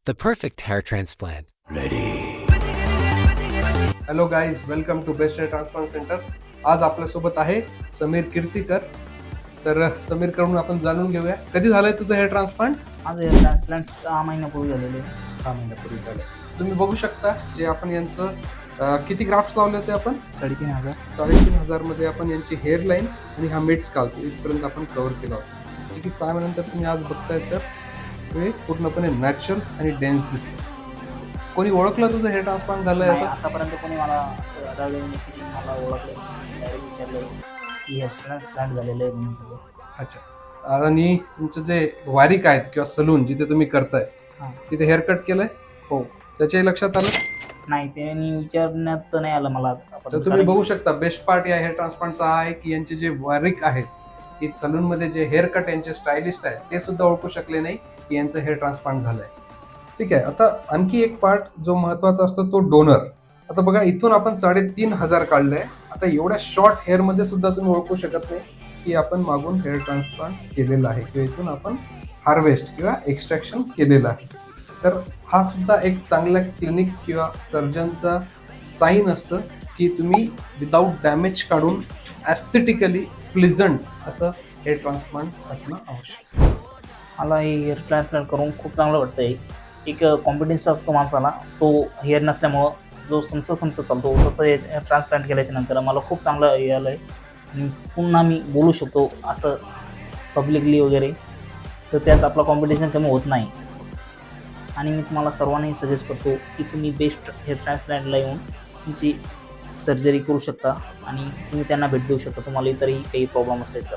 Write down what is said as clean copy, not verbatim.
The perfect hair transplant. Hello guys, welcome to best hair transplant centre. आज आपल्यासोबत आहे समीर कीर्तीकर. तर समीर कडून आपण जाणून घेऊया, कधी झालंय तुझं हेअर ट्रान्सप्लांट? आज हेअर ट्रान्सप्लांट 6 महिन्यापूर्वी झालेले. 6 महिन्यापूर्वी झालं. तुम्ही बघू शकता जे आपण यांचं किती ग्राफ्ट्स लावले होते आपण? 3,500. 3,500 मध्ये आपण यांची हेअरलाईन आणि हा मिड स्काल्प इथपर्यंत आपण कव्हर केला होता. ठीक आहे, 6 महिन्यानंतर तुम्ही आज बघताय तर हे पूर्णपणे नॅचरल आणि डेन्स दिसतं. कोणी ओळखलं तुझं हेअर ट्रान्सप्लांट झालंय नाही, असं? आतापर्यंत कोणी मला असं आढळलं नाही की मला ओळखलं, डायरेक्ट विचारलं की हेअर ट्रान्सप्लांट झालेलं आहे म्हणून. अच्छा. आणि तुमचं जे वारीक आहेत किंवा सलून जिथे तुम्ही करताय हां. तिथे हेअर कट केलंय? हो. त्याच्याही लक्षात आलं? नाही, त्यांनी विचारण्यात तर नाही आलं मला. तर तुम्ही बघू शकता बेस्ट पार्ट या हेअर ट्रान्सप्लांटचा हा आहे की यांचे जे वारीक आहेत की सलून मध्ये जे हेअर कट यांचे स्टायलिस्ट आहेत ते सुद्धा ओळखू शकले नाही की यांचं हेअर ट्रान्सप्लांट झालंय. ठीक आहे, आता आणखी एक पार्ट जो महत्वाचा असतो तो डोनर. आता बघा, इथून आपण 3,500 काढलंय. आता एवढ्या शॉर्ट हेअर मध्ये सुद्धा तुम्ही ओळखू शकत नाही की आपण मागून हेअर ट्रान्सप्लांट केलेलं आहे किंवा इथून आपण हार्वेस्ट किंवा एक्स्ट्रॅक्शन केलेलं आहे. तर हा सुद्धा एक चांगला क्लिनिक किंवा सर्जनचा साईन असतं की तुम्ही विदाऊट डॅमेज काढून ॲस्थेटिकली प्लिझंट असं हेअर ट्रान्सप्लांट असणं आवश्यक. मला हे हेअर ट्रान्सप्लांट करून खूप चांगलं वाटतंय. एक कॉन्फिडन्स असतो माणसाला, तो हेअर नसल्यामुळं जो संत चालतो तसं हे ट्रान्सप्लांट केल्याच्या नंतर मला खूप चांगलं हे आलं आहे. आणि पुन्हा मी बोलू शकतो असं पब्लिकली वगैरे, तर त्यात आपला कॉम्पिटिशन कमी होत नाही. आणि मी तुम्हाला सर्वांनाही सजेस्ट करतो की तुम्ही बेस्ट हेअर ट्रान्सप्लांटला येऊन तुमची सर्जरी करू शकता आणि तुम्ही त्यांना भेट देऊ शकता तुम्हाला इतरही काही प्रॉब्लेम असेल तर.